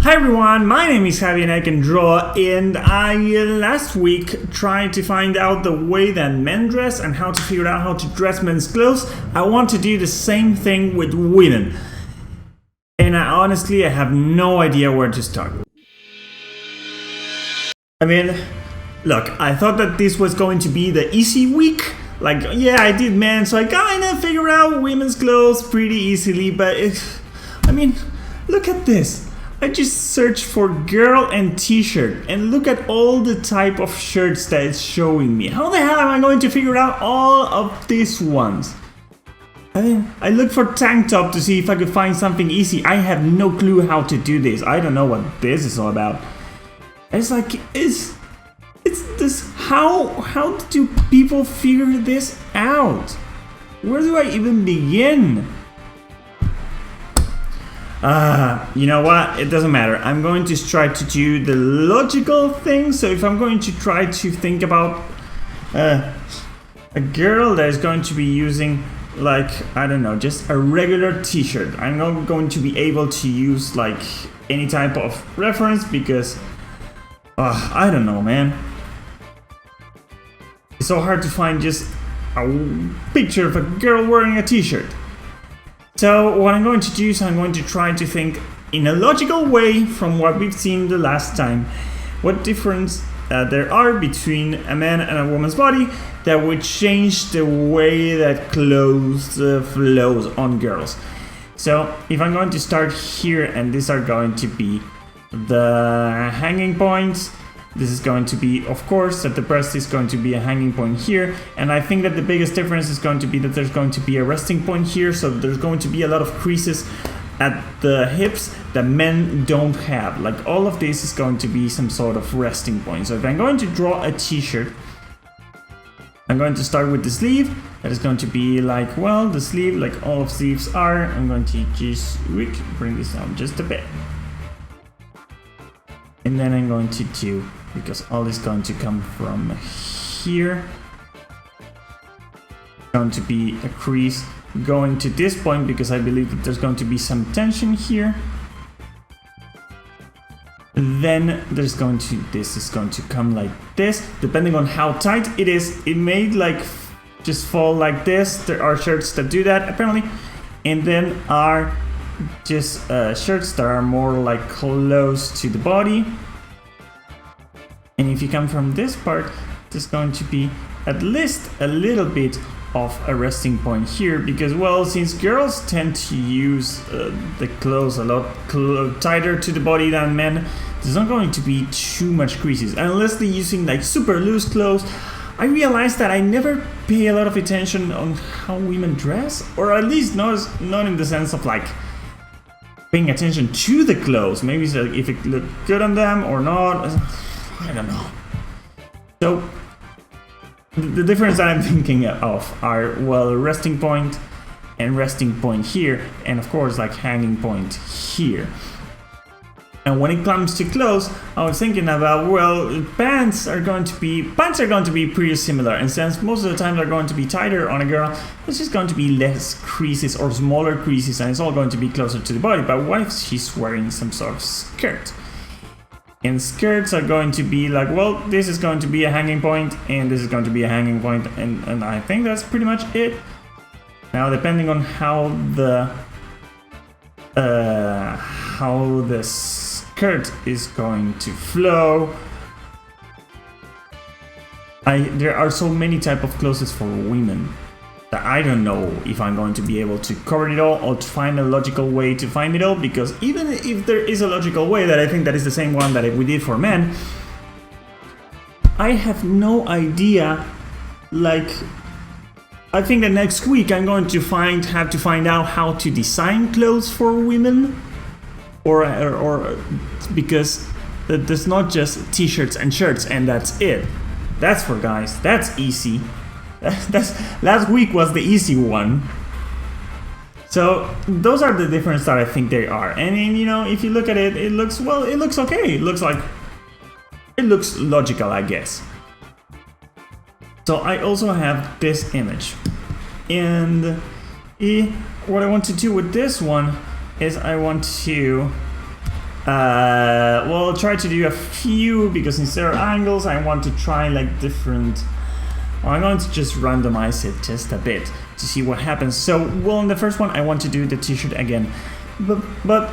Hi everyone, my name is Javi and I can draw, and I last week tried to find out the way that men dress and how to figure out how to dress men's clothes. I want to do the same thing with women. And honestly, I have no idea where to start. I mean, look, I thought that this was going to be the easy week. Like, yeah, I did men, so I kinda figured out women's clothes pretty easily, but look at this. I just searched for girl and t-shirt and look at all the type of shirts that it's showing me. How the hell am I going to figure out all of these ones? I looked for tank top to see if I could find something easy. I have no clue how to do this. I don't know what this is all about. It's like, it's this, how do people figure this out? Where do I even begin? You know what? It doesn't matter. I'm going to try to do the logical thing. So if I'm going to try to think about a girl that is going to be using, like, I don't know, just a regular t-shirt, I'm not going to be able to use like any type of reference because I don't know, man. It's so hard to find just a picture of a girl wearing a t-shirt. So what I'm going to do is I'm going to try to think in a logical way from what we've seen the last time, what difference there are between a man and a woman's body that would change the way that clothes flows on girls. So if I'm going to start here, and these are going to be the hanging points. This is going to be, of course, that the breast is going to be a hanging point here. And I think that the biggest difference is going to be that there's going to be a resting point here. So there's going to be a lot of creases at the hips that men don't have. Like all of this is going to be some sort of resting point. So if I'm going to draw a t-shirt, I'm going to start with the sleeve. That is going to be like, well, the sleeve, like all of sleeves are. I'm going to just bring this down just a bit. And then I'm going to do, because all is going to come from here, going to be a crease going to this point because I believe that there's going to be some tension here. Then there's going to, this is going to come like this, depending on how tight it is. It may like just fall like this. There are shirts that do that apparently, and then are just shirts that are more like close to the body. And if you come from this part, there's going to be at least a little bit of a resting point here because, well, since girls tend to use the clothes a lot tighter to the body than men, there's not going to be too much creases unless they're using like super loose clothes. I realized that I never pay a lot of attention on how women dress, or at least not in the sense of like paying attention to the clothes. Maybe it's like if it looked good on them or not. I don't know. So the difference that I'm thinking of are, well, resting point and resting point here, and of course like hanging point here. And when it comes to clothes, I was thinking about, well, pants are going to be pretty similar, and since most of the time they're going to be tighter on a girl, it's just going to be less creases or smaller creases, and it's all going to be closer to the body. But what if she's wearing some sort of skirt? And skirts are going to be like, well, this is going to be a hanging point, and this is going to be a hanging point, and I think that's pretty much it. Now, depending on how the skirt is going to flow, there are so many type of clothes for women that I don't know if I'm going to be able to cover it all or to find a logical way to find it all, because even if there is a logical way that I think that is the same one that we did for men, I have no idea. Like, I think that next week I'm going to have to find out how to design clothes for women, or because there's not just t-shirts and shirts and that's it. That's for guys. That's easy. That's last week was the easy one. So those are the differences that I think they are. And then, you know, if you look at it, it looks okay. It looks logical, I guess. So I also have this image, and what I want to do with this one is I want to well, I'll try to do a few, because since there are angles, I want to try like different. Well, I'm going to just randomize it just a bit to see what happens. So, well, in the first one, I want to do the t-shirt again, but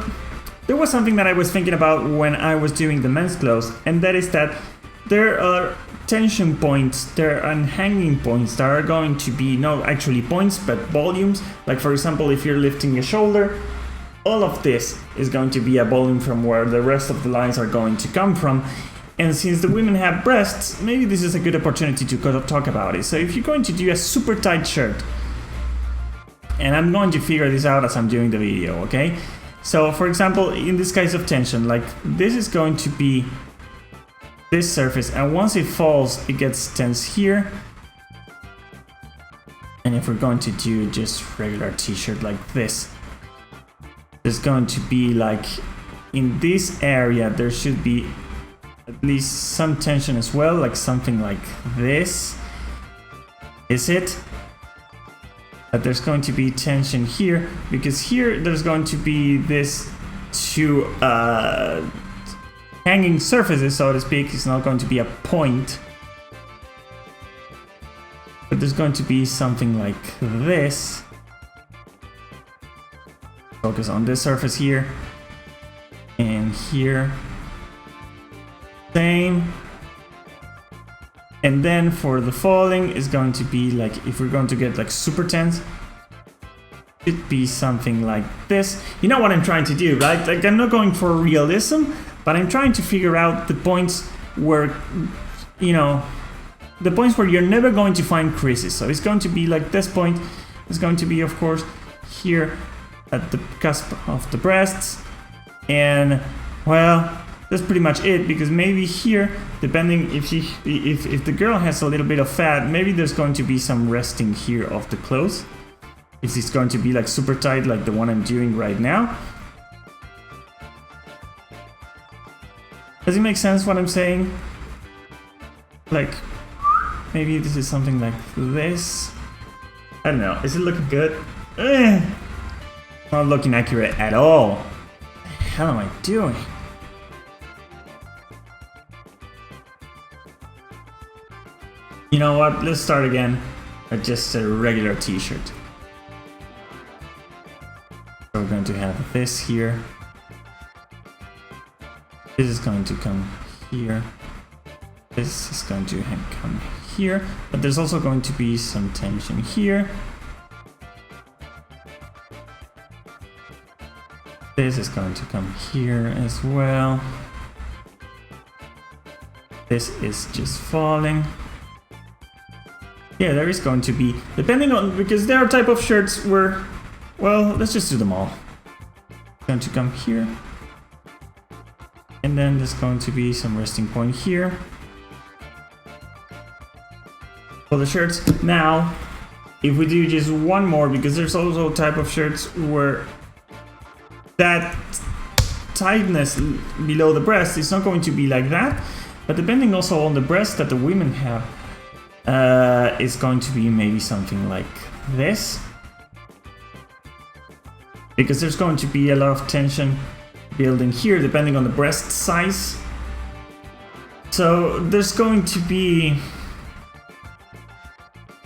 there was something that I was thinking about when I was doing the men's clothes, and that is that there are tension points, there are hanging points that are going to be not actually points but volumes. Like for example, if you're lifting a shoulder, all of this is going to be a volume from where the rest of the lines are going to come from. And since the women have breasts, maybe this is a good opportunity to kind of talk about it. So if you're going to do a super tight shirt, and I'm going to figure this out as I'm doing the video, okay? So for example, in this case of tension, like this is going to be this surface, and once it falls, it gets tense here. And if we're going to do just regular t-shirt like this, there's going to be like, in this area, there should be at least some tension as well, like something like this. Is it? But there's going to be tension here, because here there's going to be this two hanging surfaces, so to speak. It's not going to be a point, but there's going to be something like this. Focus on this surface here and here. Same. And then for the falling is going to be like, if we're going to get like super tense, it'd be something like this. You know what I'm trying to do, right? Like I'm not going for realism, but I'm trying to figure out the points where, you know, the points where you're never going to find creases. So it's going to be like this point. It's going to be, of course, here at the cusp of the breasts. And, well, that's pretty much it, because maybe here, depending if the girl has a little bit of fat, maybe there's going to be some resting here of the clothes. If it's going to be like super tight, like the one I'm doing right now. Does it make sense what I'm saying? Like, maybe this is something like this. I don't know. Is it looking good? Not looking accurate at all. What the hell am I doing? You know what? Let's start again with just a regular t-shirt. So we're going to have this here. This is going to come here. This is going to come here. But there's also going to be some tension here. This is going to come here as well. This is just falling. Yeah, there is going to be, depending on, because there are type of shirts where, well, let's just do them all. It's going to come here. And then there's going to be some resting point here. For the shirts. Now, if we do just one more, because there's also a type of shirts where that tightness below the breast is not going to be like that, but depending also on the breast that the women have, it's going to be maybe something like this, because there's going to be a lot of tension building here depending on the breast size. So there's going to be,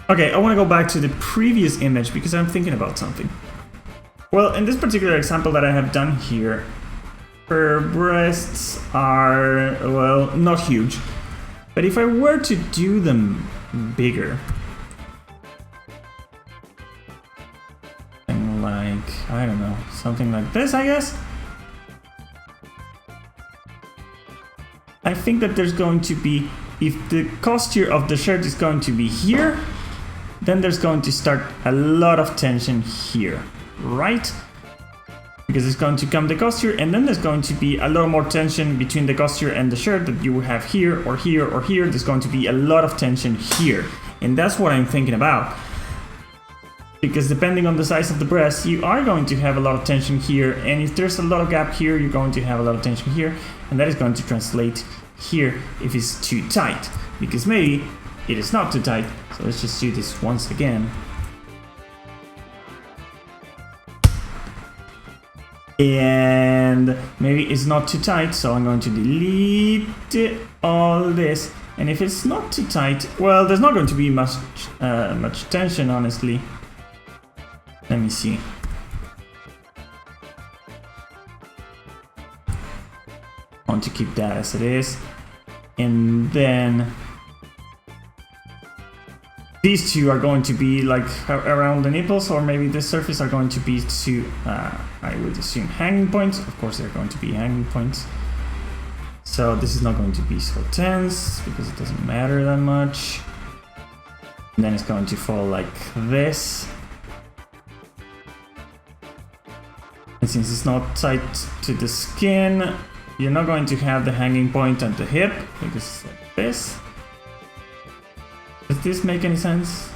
okay, I want to go back to the previous image because I'm thinking about something. Well, in this particular example that I have done here, her breasts are, well, not huge, but if I were to do them bigger, something like, I don't know, something like this, I guess. I think that there's going to be, if the posture of the shirt is going to be here, then there's going to start a lot of tension here, right? Because it's going to come the posture, and then there's going to be a lot more tension between the posture and the shirt that you will have here or here or here. There's going to be a lot of tension here, and that's what I'm thinking about. Because depending on the size of the breast, you are going to have a lot of tension here, and if there's a lot of gap here, you're going to have a lot of tension here, and that is going to translate here if it's too tight, because maybe it is not too tight. So let's just do this once again. And maybe it's not too tight, so I'm going to delete all this. And if it's not too tight, well, there's not going to be much tension, honestly. Let me see. I want to keep that as it is. And then these two are going to be like around the nipples, or maybe the surface are going to be two, I would assume, hanging points. Of course, they're going to be hanging points. So this is not going to be so tense because it doesn't matter that much. And then it's going to fall like this. And since it's not tight to the skin, you're not going to have the hanging point at the hip because it's like this. Does this make any sense?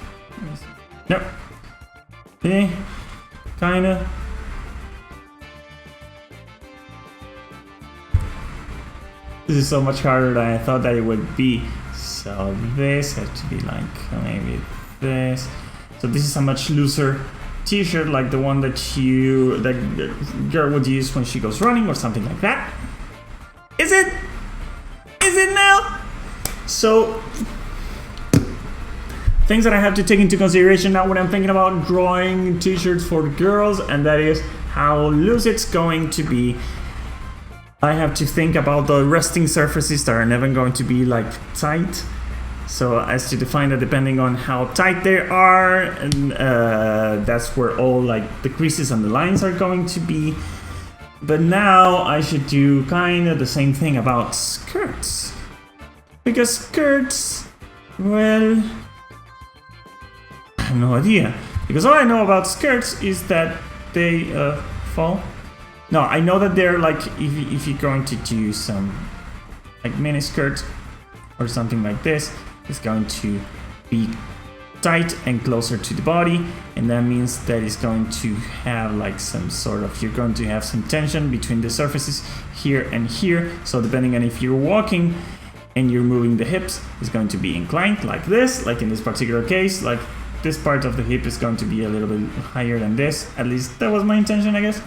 No. Okay, kinda. This is so much harder than I thought that it would be. So this has to be like maybe this. So this is a much looser t-shirt, like the one that the girl would use when she goes running or something like that. Is it? Is it now? So things that I have to take into consideration now when I'm thinking about drawing t-shirts for girls, and that is how loose it's going to be. I have to think about the resting surfaces that are never going to be like tight. So as to define that depending on how tight they are, and that's where all like the creases and the lines are going to be. But now I should do kind of the same thing about skirts. Because skirts, well, I have no idea. Because all I know about skirts is that they fall. No, I know that they're like, if you're going to do some like mini skirt or something like this, it's going to be tight and closer to the body, and that means that it's going to have like some sort of, you're going to have some tension between the surfaces here and here. So depending on if you're walking and you're moving the hips, it's going to be inclined like this, like in this particular case, like this part of the hip is going to be a little bit higher than this. At least that was my intention, I guess.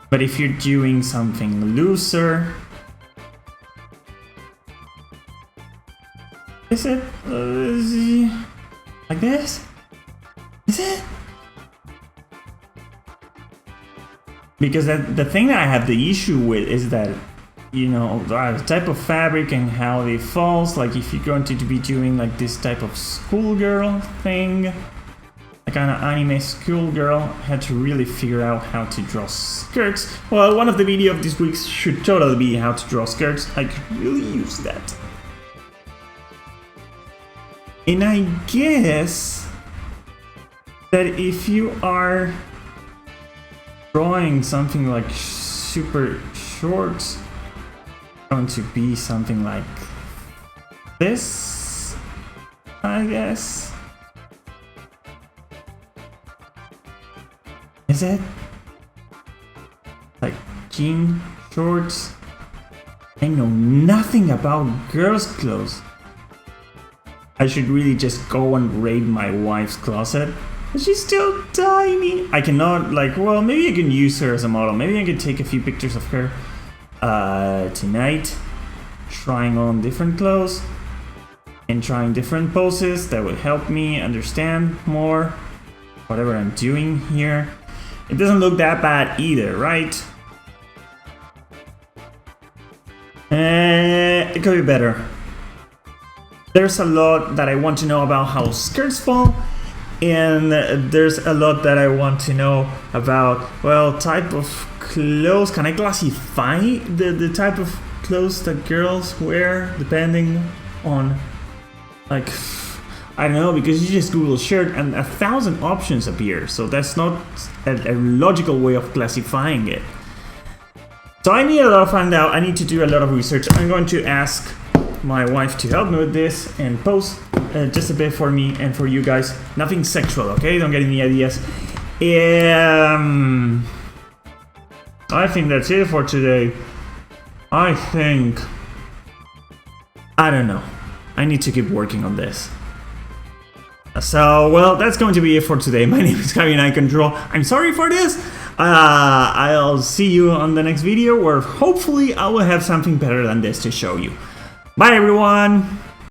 But if you're doing something looser, is it like this? Is it? Because the thing that I have the issue with is that, you know, the type of fabric and how they falls. Like if you're going to be doing like this type of schoolgirl thing, a kind of anime schoolgirl, had to really figure out how to draw skirts. Well, one of the videos of this week should totally be how to draw skirts. I could really use that. And I guess that if you are drawing something like super short, it's going to be something like this, I guess. Is it? Like jean shorts? I know nothing about girls' clothes. I should really just go and raid my wife's closet. But she's still tiny. I cannot, like, well, maybe I can use her as a model. Maybe I can take a few pictures of her tonight, trying on different clothes and trying different poses that would help me understand more whatever I'm doing here. It doesn't look that bad either, right? It could be better. There's a lot that I want to know about how skirts fall, and there's a lot that I want to know about, well, type of clothes. Can I classify the type of clothes that girls wear depending on, like, I don't know, because you just Google shirt and 1,000 options appear, so that's not a logical way of classifying it. So I need a lot of find out. I need to do a lot of research. I'm going to ask my wife to help me with this and post just a bit for me and for you guys. Nothing sexual, okay? Don't get any ideas. I think that's it for today. I don't know. I need to keep working on this. So, well, that's going to be it for today. My name is Javi and I can draw. I'm sorry for this. I'll see you on the next video, where hopefully I will have something better than this to show you. Bye everyone!